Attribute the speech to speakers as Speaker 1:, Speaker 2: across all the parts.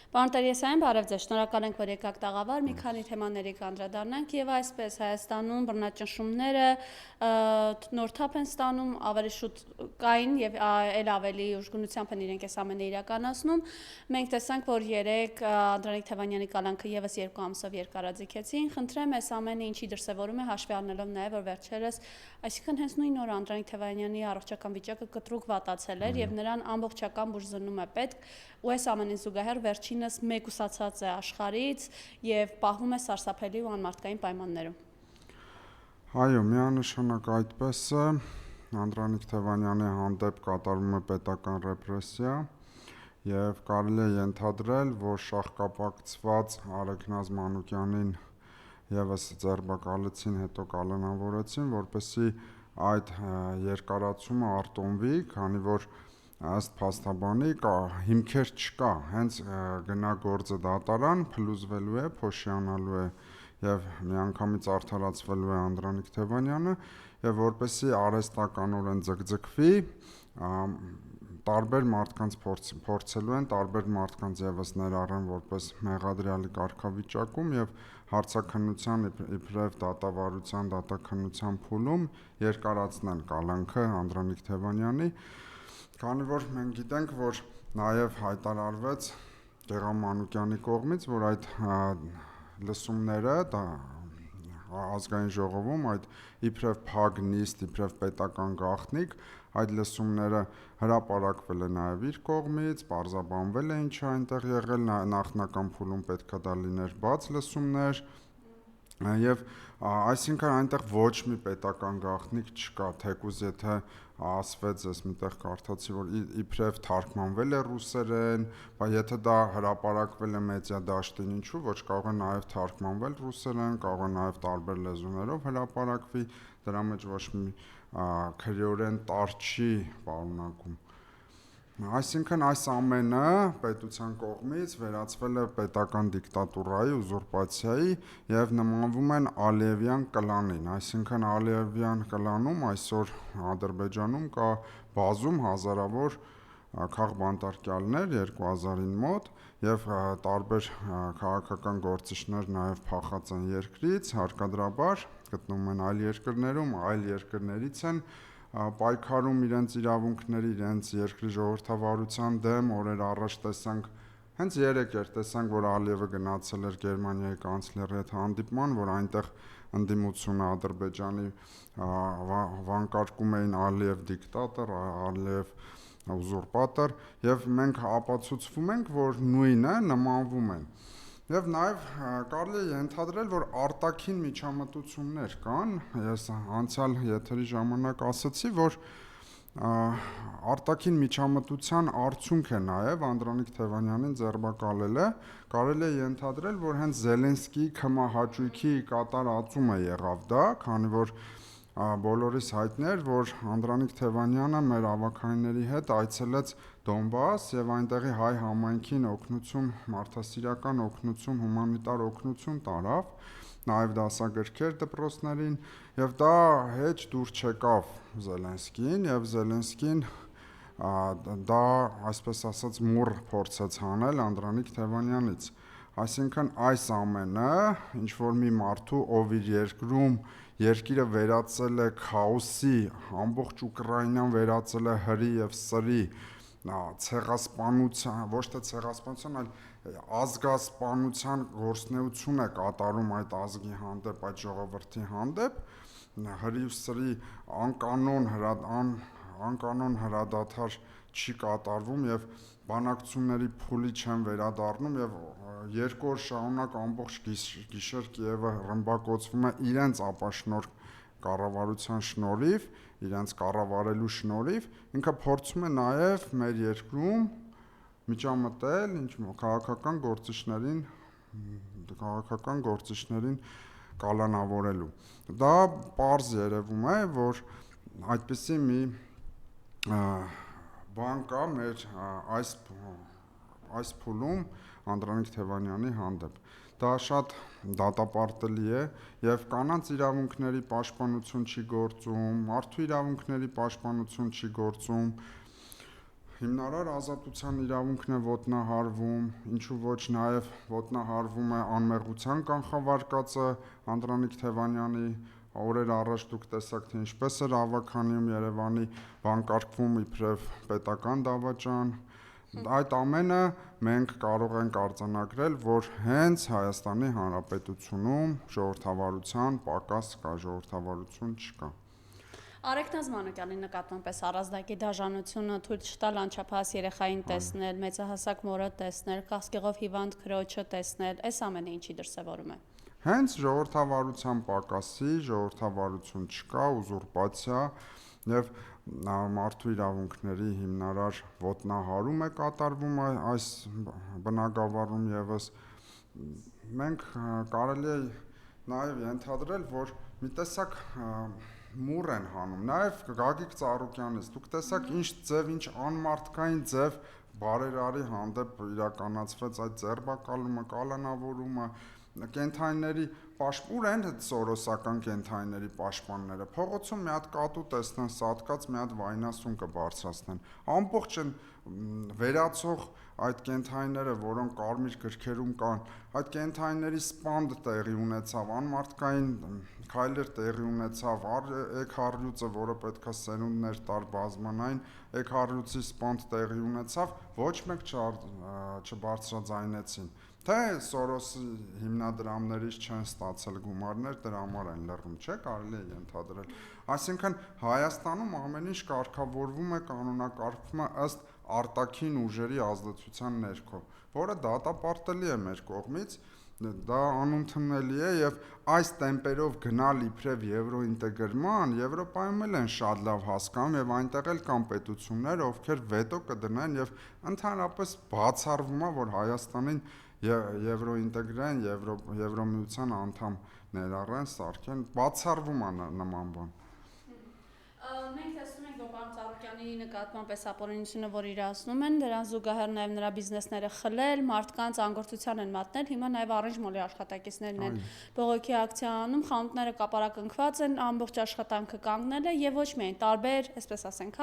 Speaker 1: Պարոն Տերեսյան, բարև ձեզ, շնորհակալ ենք, որ եկաք տաղավար, մի քանի թեմաների կանդրադառնանք եւ այսպես Հայաստանում բռնաճնշումները նոր թափ են ստանում, ավելի շուտ կային եւ այլ ավելի ուժգնությամբ են իրենք այս ամենը իրականացնում։ Մենք տեսանք, որ երեք Անդրանիկ Թևանյանի կալանքը եւս 2 ամսով երկարաձգեցին։ Խնդրեմ, այս ամենը ինչի դրսևորում է, հաշվի առնելով նաեւ, որ վերջերս, այսինքն հենց նույն օրը Անդրանիկ Թևանյանի առողջական վիճակը կտրուկ վատացել էր եւ նրան ամբողջական բուժզննում է պետք, ու այս ամենին զուգահեռ վերջինս մեկուսացած է աշխարհից եւ պահվում է սարսափելի ու անմարդկային պայմաններում։
Speaker 2: Այո, միանշանակ այդպես է, Անդրանիկ Թևանյանի հանդեպ կատարվում է պետական ռեպրեսիա եւ կարելի է ենթադրել, որ շահկապակցված Արեգնազ Մանուկյանին եւս ձերբակալեցին, հետո կալանավորեցին, որպեսզի այդ երկարացումը արտոնվի, քանի որ ըստ փաստաբանի հիմքեր չկա, հենց գնա գործը դատարան, փլուզվելու է, փոշիանալու է եւ միանգամից արդարացվելու է Անդրանիկ Թևանյանը եւ որպեսզի արհեստականորեն ձգձգվի, տարբեր մարդկանց փորձելու են, տարբեր մարդկանց եւս ներառեն որպես մեղադրյալի կարգավիճակում եւ հարցաքննության իբրև դատավարության դատաքննության փուլում երկարացնեն կալանքը Անդրանիկ Թևանյանի, քանի որ մենք գիտենք, որ նաեւ հայտարարվեց Գեղամ Մանուկյանի կողմից, որ այդ լսումները ազգային ժողովում այդ իբրև փակ նիստ, իբրև պետական գաղտնիք, այդ լսումները հրապարակվել է նաեւ իր կողմից, պարզաբանվել է ինչ է այնտեղ եղել, նախնական փուլում պետքա դա լիներ բաց լսումներ եւ այսինքն այնտեղ ոչ մի պետական գաղտնիք չկա, թեկուզ եթե ասվեց, ես միտեղ կարդացի, որ իբրև թարգմանվել է ռուսերեն, բայց եթե դա հրապարակվել է մեդիա դաշտին, ինչու ոչ, կարող է նաեւ թարգմանվել ռուսերեն, կարող է նաեւ տարբեր լեզուներով հրապարակվի, դրա մեջ ոչ մի քրեորեն տար չի պարունակում։ Այսինքն այս ամենը պետության կողմից վերածվել է պետական դիկտատուրայի, ուզուրպացիայի եւ նմանվում են Ալիևյան կլանին, այսինքն Ալիևյան կլանում այսօր Ադրբեջանում կա բազում հազարավոր քաղբանտարկյալներ 2000-ին մոտ եւ տարբեր քաղաքական գործիչներ նաեւ փախած են երկրից, հարկադրաբար գտնվում են այլ երկրներում, այլ երկրներից են պայքարում իրենց իրավունքների, իրենց երկրի ժողովրդավարության դեմ, օրեր առաջ տեսանք, հենց երեկ էր տեսանք, որ Ալիևը գնացել էր Գերմանիայի կանցլերի հետ հանդիպման, որ այնտեղ ընդդիմությունը Ադրբեջանի վանկարկում էին Ալիև դիկտատոր, Ալիև ուզուրպատոր, եւ մենք ապացուցվում ենք, որ նույնը նմանվում են։ Եվ նաեւ կարելի է ենթադրել, որ արտաքին միջամտություններ կան, ես անցյալ եթերի ժամանակ ասացի, որ արտաքին միջամտության արդյունք է նաեւ Անդրանիկ Թևանյանին ձերբակալելը, կարելի է ենթադրել, որ հենց Զելենսկիի քմահաճույքի կատարածումը եղավ դա, քանի որ բոլորիս հայտնի էր, որ Անդրանիկ Թևանյանը մեր ավագայինների հետ այցելեց Դոնբաս եւ այնտեղի հայ համայնքին օգնություն, մարդասիրական օգնություն, հումանիտար օգնություն տարավ, նաեւ դասագրքեր դպրոցներին եւ դա հեչ դուր չեկավ Զելենսկիին եւ Զելենսկին դա այսպես ասած մուռ փորձեց հանել Անդրանիկ Թևանյանից, այսինքն այս ամենը ինչ որ մի մարդու ով իր երկրում երկիրը վերածել է քաոսի, ամբողջ Ուկրաինան վերածել է հրի եւ սրի, ցեղասպանության, ոչ թե ցեղասպանության, այլ ազգասպանության գործունեություն է կատարում այդ ազգի հանդեպ, այդ ժողովրդի հանդեպ, հրի ու սրի անկանոն հրադադար չի կատարվում եւ բանակցությունների փուլի չեն վերադառնում եւ 2 օր շարունակ ամբողջ գիշեր Կիևը ռմբակոծվում է իրենց ապաշնոր կառավարության շնորհիվ, իրենց կառավարելու շնորհիվ, ինքը փորձում է նաեւ մեր երկրում միջամտել քաղաքական գործիչներին կալանավորելու։ Դա պարզ երևում է, որ այդպիսի մի բան կա մեր այս փուլում Անդրանիկ Թևանյանի հանդեպ։ Դա շատ դատապարտելի է եւ կանանց իրավունքների պաշտպանություն չի գործում, մարդու իրավունքների պաշտպանություն չի գործում հիմնարար ազատության իրավունքն է ոտնահարվում, ինչու ոչ նաև ոտնահարվում է անմեղության կանխավարկածը Անդրանիկ Թևանյանի օրեր առաջ դուք տեսաք, թե ինչպես էր ավագանում Երևանի բանկարկվում իբրև պետական դավաճան։ Այդ ամենը մենք կարող ենք արձանագրել, որ հենց Հայաստանի Հանրապետությունում ժողովրդավարության պակաս կա, ժողովրդավարություն չկա։
Speaker 1: Արեգ Նազմանոկյանի նկատմամբ պես առանձնակի դաժանությունը թույլ չտալ անչափահաս երեխային տեսնել, մեծահասակ մորը տեսնել, քաղցկեղով հիվանդ քրոջը տեսնել, այս ամենը ինչի դրսևորում է։
Speaker 2: Հենց ժողովրդավարության պակասի, ժողովրդավարություն չկա, ուզուրպացիա եւ մարդու իրավունքների հիմնարար ոտնահարում է կատարվում այս բնագավառում եւս մենք կարելի է նաեւ ենթադրել, որ մի տեսակ մուռ են հանում, նաև Գագիկ Ծառուկյանից, դուք տեսաք ինչ ձև, ինչ անմարդկային ձև բարերարի հանդեպ իրականացվեց այդ ձերբակալումը, կալանավորումը, կենթայիների ուր են սորոսական կենթայիների պաշտպանները, փողոցում մի հատ կատու տեսնեն, սատկած մի հատ վայնասուն կբարձրացնեն, ամբողջ են վերացող այդ կենթայիները, որոնք կարմիր գրքերում կան, այդ կենթայիների սպանդ տեղի ունեցավ, անմարդկային քայլեր տեղի ունեցավ, էգհարյուծը, որը պետքա սերունդներ տար բազմանային, էգհարյուծի սպանդ տեղի ունեցավ, ոչ մեկ չբարձրաձայնեցին, թե Սորոսի հիմնադրամներից չեն ստացել գումարներ, դրա համար են լռում, չէ, կարելի է ենթադրել։ Այսինքն Հայաստանում ամեն ինչ կարգավորվում է, կանոնակարգվում է ըստ արտաքին ուժերի ազդեցության ներքո, որը դատապարտելի է մեր կողմից, դա անընդունելի է եւ այս տեմպերով գնալ իբրև եվրոինտեգրման, Եվրոպայում էլ են շատ լավ հասկանում եւ այնտեղ էլ կան պետություններ, ովքեր վետո կդնեն եւ ընդհանրապես բացառվում է, որ Հայաստանին եվրոինտեգրեն, Եվրոմիության անդամ ներառեն, սարքեն, բացառվում է նման բան։
Speaker 1: Մենք տեսնում ենք, որ պարոն Ծառուկյանի նկատմամբ այս ապօրինությունը, որ իրացնում են, դրան զուգահեռ նաև նրա բիզնեսները խլել, մարդկանց անգործության են մատնել, հիմա նաև Orange Mall-ի աշխատակիցներն են բողոքի ակցիա անում, խանութները կապարակնքված են, ամբողջ աշխատանքը կանգնել է եւ ոչ միայն տարբեր, այսպես ասենք,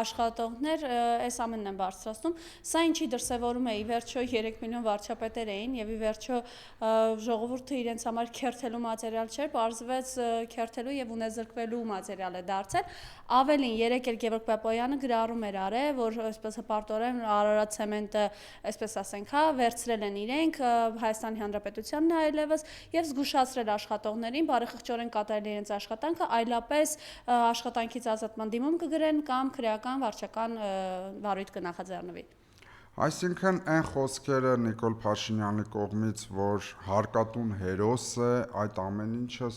Speaker 1: աշխատողներ այս ամենն են բարձրացնում։ Սա ինչի դրսևորում է, ի վերջո 3 միլիոն վարչապետեր էին եւ ի վերջո ժողովուրդը իրենց համար քերթելու մատերիալ չէր, բարձվեց քերթելու եւ ունեզրկվելու մատերիալ է դարձել։ Ավելին երեք էլ Գևորգ Պապոյանը գրառում էր արել, որ այսպես հպարտորեն Արարատ ցեմենտը, այսպես ասենք, վերցրել են իրենք Հայաստանի Հանրապետությանն այլևս եւ զգուշացրել աշխատողներին, բարեխղճորեն կատարել իրենց աշխատանքը, այլապես աշխատանքից ազատման դիմում կգրեն կամ քրեական վարչական վարույթ կնախաձեռնվի։
Speaker 2: Այսինքն այն խոսքերը Նիկոլ Փաշինյանի կողմից, որ հարկատուն հերոս է, այդ ամեն ինչը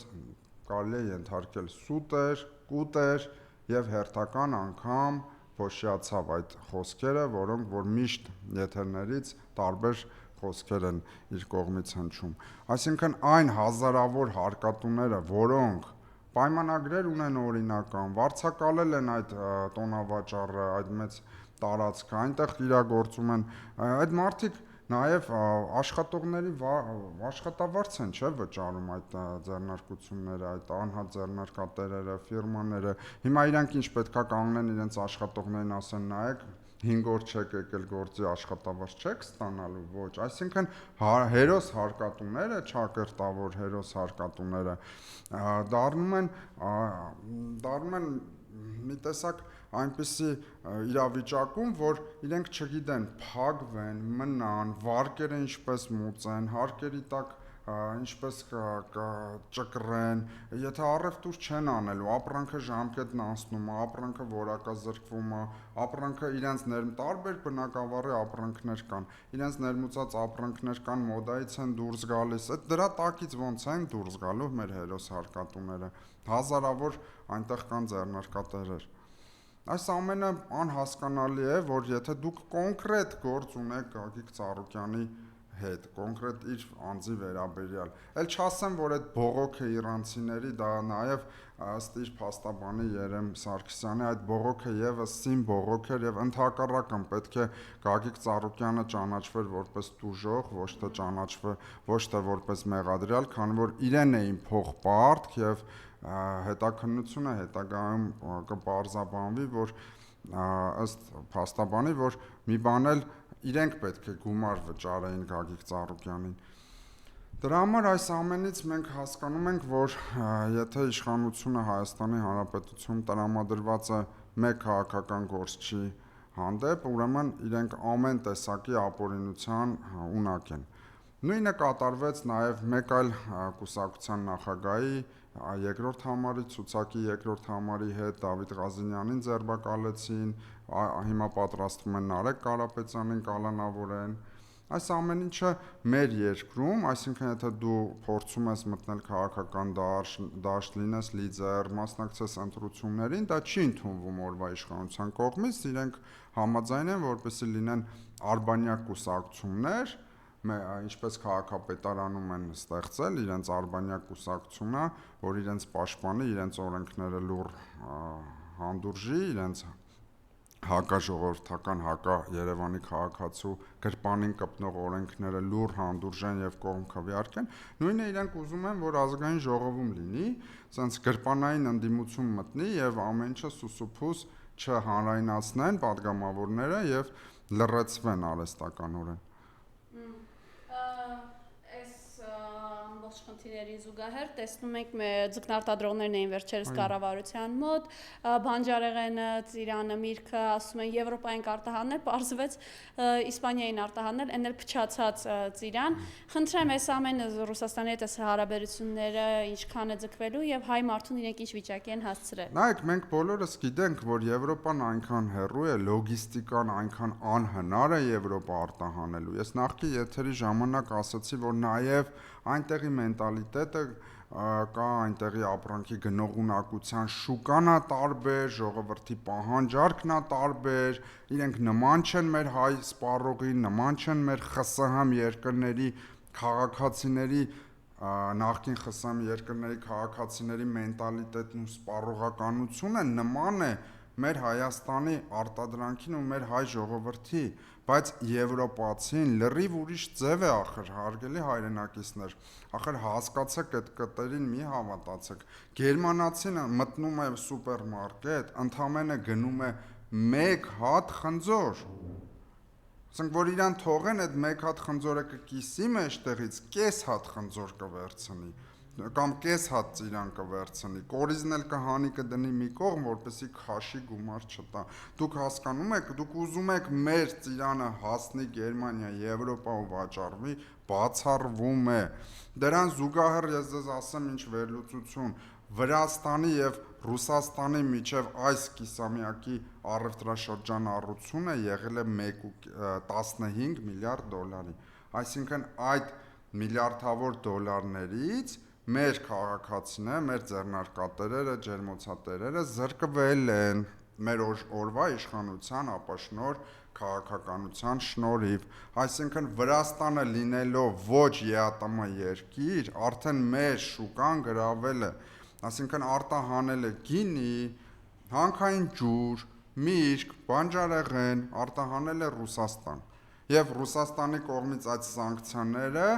Speaker 2: կարելի է ենթարկել սուտ էր, կուտ էր եւ հերթական անգամ փոշիացավ այդ խոսքերը, որոնք որ միշտ եթերներից տարբեր խոսքեր են իր կողմից հնչում։ Այսինքն այն հազարավոր հարկատուները, որոնք պայմանագրեր ունեն օրինական, վարձակալել են այդ տոնավաճառը, այդ մեծ տարածքը, այնտեղ իրագործում են, այդ մարդիկ նաև աշխատողների աշխատավարձ են, չէ՞, վճարում այդ ձեռնարկությունները, այդ անհատ ձեռնարկատերերը, ֆիրմաները։ Հիմա իրանք ինչ պետքա կանգնեն իրենց աշխատողներին ասեն, նայեք, 5 օր չեք եկել գործի, աշխատավարձ չեք ստանալու, ոչ, այսինքն հերոս հարկատուները, ճակերտավոր հերոս հարկատուները դառնում են մի տեսակ այնպիսի իրավիճակում, որ իրենք չգիտեն, փակվեն, մնան, վարկերը ինչպես մուծեն, հարկերի տակ ինչպես ճկռեն, եթե առևտուր չեն անելու, ապրանքը ժամկետն անցնում է, ապրանքը որակազրկվում է, ապրանքը իրենց տարբեր բնակավարի ապրանքներ կան, իրենց ներմուծած ապրանքներ կան, մոդայից են դուրս գալիս, դրա տակից ոնց են դուրս գալու մեր հերոս հարկատուները, հազարավոր այնտեղ կան ձեռնարկատերեր։ Այս ամենը անհասկանալի է, որ եթե դուք կոնկրետ գործ ունեք Գագիկ Ծառուկյանի հետ, կոնկրետ իր անձի վերաբերյալ, էլ չասեմ, որ այդ բողոքը իրանցիների, դա նաև ըստ իր փաստաբանի Երեմ Սարգսյանի, այդ բողոքը եւս սին բողոք էր եւ ընդհակառակն պետք է Գագիկ Ծառուկյանը ճանաչվեր որպես տուժող, ոչ թե որպես մեղադրյալ, քանի որ իրեն էին փոխպարտք եւ հետաքննությունը հետագայում կպարզաբանվի, որ ըստ փաստաբանի, որ մի բան էլ իրենք պետք է գումար վճարեին Գագիկ Ծառուկյանին։ Դրա համար այս ամենից մենք հասկանում ենք, որ եթե իշխանությունը Հայաստանի Հանրապետությունում տրամադրված է մեկ քաղաքական գործչի հանդեպ, ուրեմն իրենք ամեն տեսակի ապօրինության ունակ են։ Նույնը կատարվեց նաև մեկ այլ կուսակցության նախագահի երկրորդ համարի, ցուցակի երկրորդ համարի հետ Դավիթ Ղազինյանին ձերբակալեցին, հիմա պատրաստվում են Նարեկ Կարապետյանին կալանավորեն։ Այս ամեն ինչը մեր երկրում, այսինքն եթե դու փորձում ես մտնել քաղաքական դաշտ, լինես լիդեր, մասնակցես ընտրություններին, դա չի ընդունվում օրվա իշխանության կողմից, իրենք համաձայն են, որպեսզի լինեն արբանյակ կուսակցություններ, ինչպես քաղաքապետարանում են ստեղծել իրենց արբանյակ կուսակցությունը, որ իրենց պաշտպանի, իրենց օրենքները լուռ հանդուրժի, իրենց հակաժողովրդական, հակաԵրևանի քաղաքացու գրպանին կպնող օրենքները լուռ հանդուրժեն եւ կողմ քվեարկեն, նույնը իրենք ուզում են, որ ազգային ժողովում լինի, ասենց գրպանային ընդդիմություն մտնի եւ ամեն ինչը սուսուփուս չհանրայնացնեն падգամավորները եւ լրացվեն արհեստականորեն։
Speaker 1: Խնդիրների զուգահեռ տեսնում ենք ձկնարտադրողներն էին վերջերս կառավարության մոտ, բանջարեղենը, ծիրանը, միրգը, ասում են Եվրոպային արտահանել, պարզվեց Իսպանիային արտահանել, այն էլ փչացած ծիրան։ Խնդրեմ, այս ամենը Ռուսաստանի հետ հարաբերությունները ինչքան է ձգվելու եւ հայ մարդուն իրենք ինչ վիճակի են հասցրել։
Speaker 2: Նայեք, մենք բոլորս գիտենք, որ Եվրոպան այնքան հեռու է, լոգիստիկան այնքան անհնար է Եվրոպա արտահանելու։ Ես նախկին եթերի ժամանակ ասացի, որ նաեւ այնտեղի մենտալիտետը կա, այնտեղի ապրանքի գնողունակության շուկան է տարբեր, ժողովրդի պահանջարկն է տարբեր, իրենք նման չեն մեր հայ սպառողին, նման չեն մեր ԽՍՀՄ երկրների քաղաքացիների, նախկին ԽՍՀՄ երկրների քաղաքացիների մենտալիտետն ու սպառողականությունը նման է մեր Հայաստանի արտադրանքին ու մեր հայ ժողովրդի, բայց եվրոպացին լրիվ ուրիշ ձև է ախր, հարգելի հայրենակիցներ, ախր հասկացեք այդ կտերին մի հավատացեք, գերմանացին մտնում է սուպերմարկետ, ընդամենը գնում է մեկ հատ խնձոր, ասենք որ իրան թողեն այդ մեկ հատ խնձորը կկիսի մեջտեղից, կես հատ խնձոր կվերցնի, կամ կես հատ ծիրան կվերցնի, կորիզն էլ կհանի կդնի մի կողմ, որպեսզի քաշի գումար չտա։ Դուք հասկանում եք, դուք ուզում եք մեր ծիրանը հասնի Գերմանիա, Եվրոպա ու վաճառվի, բացառվում է։ Դրան զուգահեռ ես ձեզ ասեմ ինչ վերլուծություն, Վրաստանի եւ Ռուսաստանի միջև այս կիսամյակի առևտրաշրջանառությունը եղել է 1.15 միլիարդ դոլարի, այսինքն այդ միլիարդավոր դոլարներից մեր քաղաքացիները, մեր ձեռնարկատերերը, ջերմոցատերերը զրկվել են մեր օրվա իշխանության ապաշնոր քաղաքականության շնորհիվ, այսինքն Վրաստանը լինելով ոչ ԵԱՏՄ երկիր, արդեն մեր շուկան գրավել է, այսինքն արտահանել է գինի, հանքային ջուր, միրգ, բանջարեղեն, արտահանել է Ռուսաստան, եւ Ռուսաստանի կողմից այդ սանկցիաները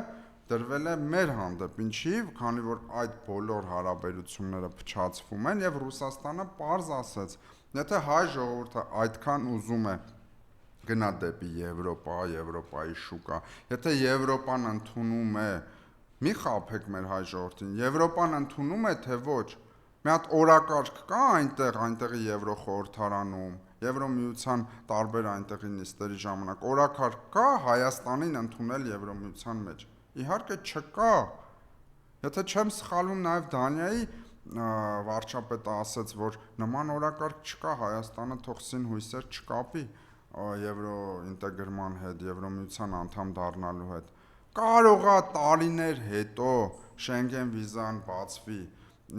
Speaker 2: դրվել է մեր հանդեպ, ինչի, քանի որ այդ բոլոր հարաբերությունները փչացվում են եւ Ռուսաստանը պարզ ասեց, եթե հայ ժողովուրդը այդքան ուզում է գնա դեպի Եվրոպա, Եվրոպայի շուկա, եթե Եվրոպան ընդունում է, մի խաբեք մեր հայ ժողովրդին, Եվրոպան ընդունում է թե ոչ, մի հատ օրակարգ կա այնտեղի Եվրոխորհրդարանում, Եվրոմիության տարբեր այնտեղի նիստերի ժամանակ, օրակարգ կա Հայաստանին ընդունել Եվրոմիության մեջ, իհարկե չկա, եթե չեմ սխալվում նաև Դանիայի վարչապետը ասաց, որ նման օրակարգ չկա, Հայաստանը թող սին հույսեր չկապի եվրոինտեգրման հետ, Եվրոմիության անդամ դառնալու հետ, կարող է տարիներ հետո Շենգեն վիզան բացվի,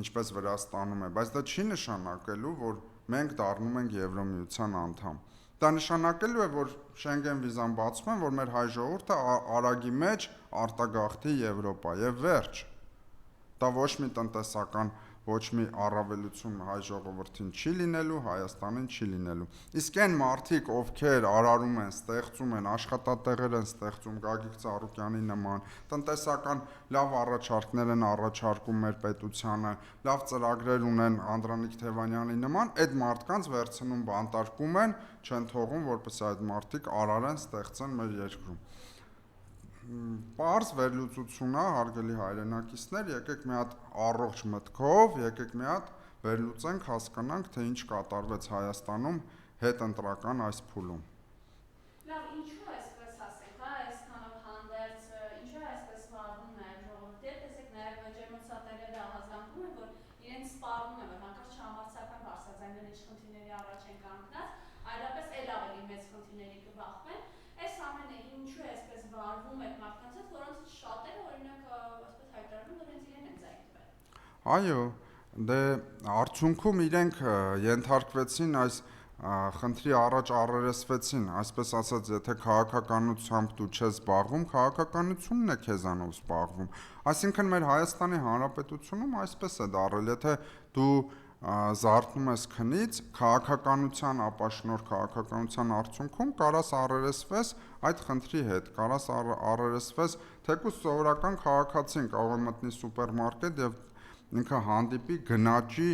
Speaker 2: ինչպես Վրաստանում է, բայց դա չի նշանակելու, որ մենք դառնում ենք Եվրոմիության անդամ։ Դա նշանակելու է, որ Շենգեն վիզան բացում են, որ մեր հայ ժողովուրդը արագի մեջ արտագաղթի Եվրոպա եւ վերջ։ Դա ոչ մի տնտեսական ոչ մի առավելություն հայ ժողովրդին չի լինելու, Հայաստանին չի լինելու։ Իսկ այն մարդիկ, ովքեր արարում են, ստեղծում են, աշխատատեղեր են ստեղծում Գագիկ Ծառուկյանի նման, տնտեսական լավ առաջարկներ են առաջարկում մեր պետությանը, լավ ծրագրեր ունեն Անդրանիկ Թևանյանի նման, այդ մարդկանց վերցնում բանտարկում են, չեն թողում, որպեսզի այդ մարդիկ արարեն, ստեղծեն մեր երկրում։ Պարզ վերլուծություն է, հարգելի հայրենակիցներ, եկեք մի հատ առողջ մտքով, եկեք մի հատ վերլուծենք, հասկանանք, թե ինչ կատարվեց Հայաստանում հետընտրական այս փուլում։
Speaker 1: Լավ, ինչու այսպես ասենք, հա, այսքանով հանդերձ, ինչու այսպես վարվում է ժողովուրդը, տեսեք նաև ջերմոցատերերը ահազանգում են, որ իրենց սպառնում է, որ հանկարծ չհամարցական բարձրաձայնվել ինչ խնդիրների առաջ են կանգնած, այլապես էլ ավելի մեծ խնդիրների կբախվեն։ Այս ամենը ինչու է այսպես վարվում այդ մարդկանց հետ, որոնց շատերը օրինակ այսպես հայտարարում, որ հենց իրեն են ձայնվել։
Speaker 2: Այո, դե արդյունքում իրենք ենթարկվեցին այս խնդրի առաջ առերեսվեցին, այսպես ասած, եթե քաղաքականությամբ դու չես զբաղվում, քաղաքականությունն է քեզանով զբաղվում։ Այսինքն մեր Հայաստանի Հանրապետությունում այսպես է դարել, եթե դու զարթնում ես քնից, քաղաքականության ապաշնոր քաղաքականության արդյունքում կարաս առերեսվես այդ խնդրի հետ, կարաս առերեսվես թեկուզ սովորական քաղաքացին կարող է մտնի սուպերմարկետ եւ ինքը հանդիպի գնաճի,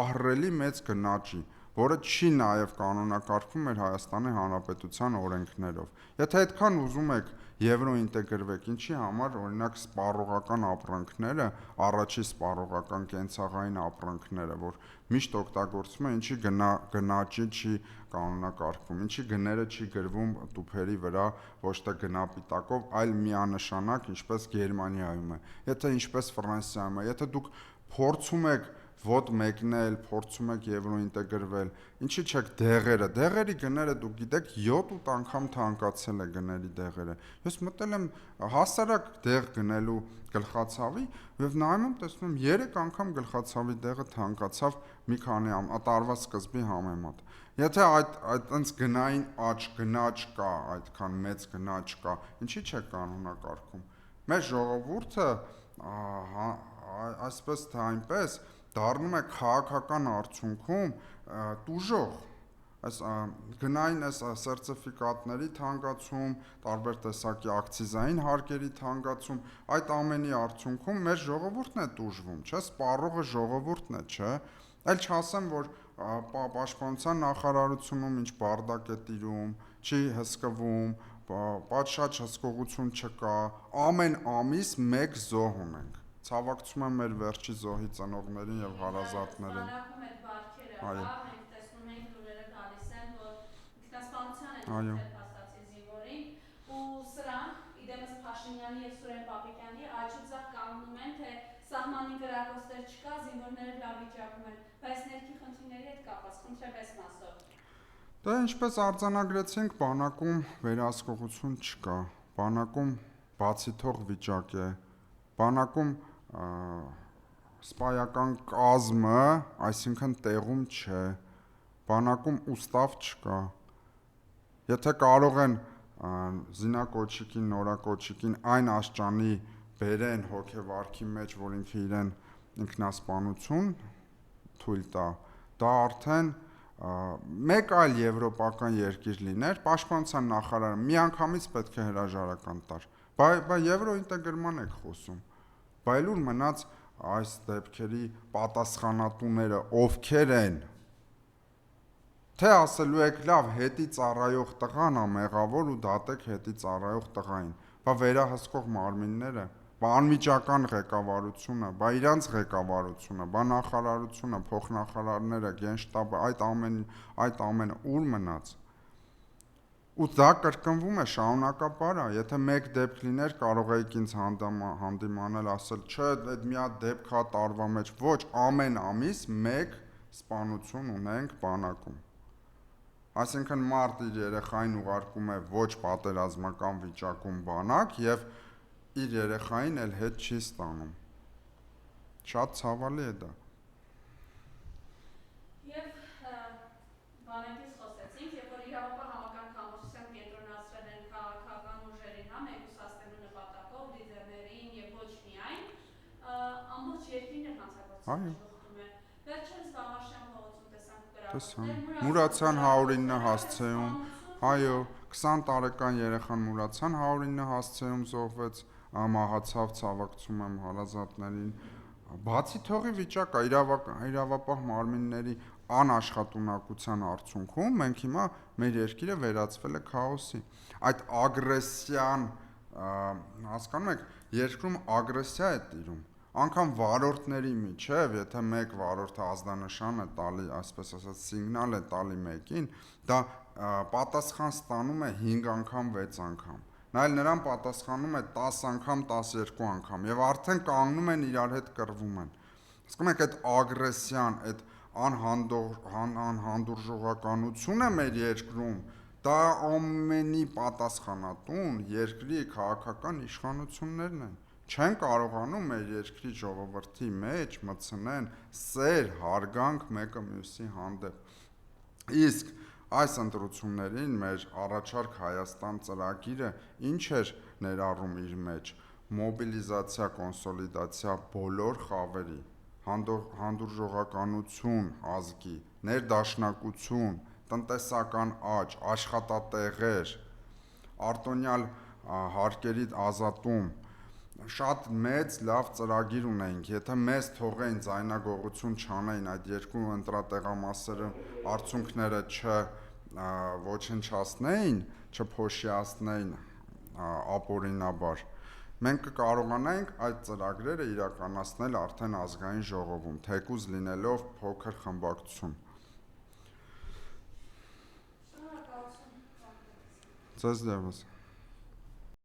Speaker 2: ահռելի մեծ գնաճի, որը չի նաև կանոնակարգվում մեր Հայաստանի Հանրապետության օրենքներով։ Եթե այդքան ուզում եք եվրոինտեգրվեք, ինչի համար օրինակ սպառողական ապրանքները, առաջի սպառողական կենցաղային ապրանքները, որ միշտ օգտագործվում է, ինչի գնաճի չի կանոնակարգվում, ինչի գները չի գրվում տուփերի վրա ոչ թե գնապիտակով, այլ միանշանակ, ինչպես Գերմանիայում է, եթե ինչպես Ֆրանսիայում է, եթե դուք փորձում եք ոտ մեկնել, փորձում եք եվրոինտեգրվել, ինչի՞ չեք դեղերի գները դուք գիտեք 7-8 անգամ թանկացել է գների դեղերը։ Ես մտել եմ հասարակ դեղ գնելու գլխացավի եւ նայում եմ, տեսնում եմ 3 անգամ գլխացավի դեղը թանկացավ մի քանի տարվա սկզբի համեմատ։ Եթե այտենց գնային գնաճ կա, այդքան մեծ գնաճ կա, ինչի՞ չեք կանոնակարգում։ Մեր ժողովուրդը այսպես թե այնպես դառնում է քաղաքական արդյունքում տուժող, այս գնային այս սերտիֆիկատների թանկացում, տարբեր տեսակի ակցիզային հարկերի թանկացում, այդ ամենի արդյունքում մեր ժողովուրդն է տուժվում, չէ՞, սպառողը ժողովուրդն է, չէ՞։ Այլ չասեմ, որ պաշտպանության նախարարությունում ինչ բարդակ է տիրում, չի հսկվում, պատշաճ հսկողություն չկա, ամեն ամիս մեկ զոհ ունենք։ Ցավակցում եմ մեր վերջի զոհի ծնողներին եւ հարազատներին։
Speaker 1: Բանակում այդ բարքերը,
Speaker 2: Այո։
Speaker 1: հա, մենք տեսնում ենք լուրերը գալիս են, որ ինքնասպանության են
Speaker 2: Այո։
Speaker 1: փաստացի զինվորին, ու սրանք իդեմս Փաշինյանի եւ Սուրեն Պապիկյանի աչուձախ կանգնում են, թե սահմանի գրակոստեր չկա, զինվորները լավ վիճակում են, բայց ներքի խնդիրների հետ կապված խնդրեպես մասով։
Speaker 2: Դա ինչպես արձանագրեցինք, բանակում վերահսկողություն չկա, բանակում բացի թող վիճակ է, բանակում սպայական կազմը, այսինքն տեղում չէ, բանակում ուստավ չկա։ Եթե կարող են զինակոչիկին, նորակոչիկին այն աշճանի բերեն հոգեվարքի մեջ, որ ինքը իրեն ինքնասպանություն թույլ տա, դա արդեն մեկ այլ եվրոպական երկիր լիներ, պաշտպանության նախարարը միանգամից պետք է հրաժարական տար։ Բայց եվրոինտեգրման եք խոսում։ Բայց ուր մնաց այս դեպքերի պատասխանատուները ովքեր են։ Թե ասելու եք լավ, հետի ծառայող տղան է մեղավոր ու դատեք հետի ծառայող տղային, բա վերահսկող մարմինները, բա անմիջական ղեկավարությունը, բա իրանց ղեկավարությունը, բա նախարարությունը, փոխնախարարները, գենշտաբը, այդ ամենը ուր մնաց։ Ու դա կրկնվում է շարունակաբար, եթե մեկ դեպք լիներ, կարող եք ինձ հանդիմանել, ասել, չէ, այդ մի հատ դեպք հա տարվա մեջ, ոչ, ամեն ամիս մեկ սպանություն ունենք բանակում։ Այսինքն մարդ իր երեխային ուղարկում է ոչ պատերազմական վիճակում բանակ եւ իր երեխային էլ հետ չի ստանում։ Շատ ցավալի է դա։
Speaker 1: Եվ բանակից խոսեցինք, երբ որ իրավապահ համակարգ կամուսությամբ կենտրոնացրել են քաղաքական ուժերին, հա, մեկուսացնելու նպատակով լիդերներին եւ ոչ միայն, ամբողջ երկիրն է հանցագործել ժողովրդում
Speaker 2: Տեսան։ Մուրացյան 109 հասցեում, այո, 20 տարեկան երեխան Մուրացյան 109 հասցեում զոհվեց, մահացավ, ցավակցում եմ հարազատներին։ Բացի թողի վիճակը իրավապահ մարմինների անաշխատունակության արդյունքում մենք հիմա մեր երկիրը վերածվել է քաոսի։ Այդ ագրեսիան, հասկանում եք, երկրում ագրեսիա է տիրում։ Անկամ վարորդների միջև, եթե մեկ վարորդը ազդանշան է տալի, այսպես ասած, սիգնալ է տալի մեկին, դա պատասխան ստանում է 5 անգամ, 6 անգամ։ Նայել նրան պատասխանում է 10 անգամ, 12 անգամ եւ արդեն կանգնում են իրար հետ կռվում են։ Հասկանում եք, այդ ագրեսիան, այդ անհանդուրժողականությունը մեր երկրում, դա ամենի պատասխանատուն երկրի քաղաքական իշխանություններն են։ Չեն կարողանում մեր երկրի ժողովրդի մեջ մտցնեն սեր, հարգանք մեկը մյուսի հանդեպ։ Իսկ այս ընտրություններին մեր առաջարկ Հայաստան ծրագիրը ինչ էր ներառում իր մեջ, մոբիլիզացիա, կոնսոլիդացիա բոլոր խավերի, հանդուրժողականություն ազգի, ներդաշնակություն, տնտեսական աճ, աշխատատեղեր, արտոնյալ հարկերի ազատում, շատ մեծ լավ ծրագիր ունեինք, եթե մեզ թողեին ձայնագողություն չանեին, այդ երկու ընտրատեղամասերը արդյունքները ոչնչացնեին, չփոշիացնեին ապօրինաբար, մենք կկարողանայինք այդ ծրագրերը իրականացնել արդեն ազգային ժողովում, թեկուզ լինելով փոքր խմբակցություն։ Ձեզ դեպս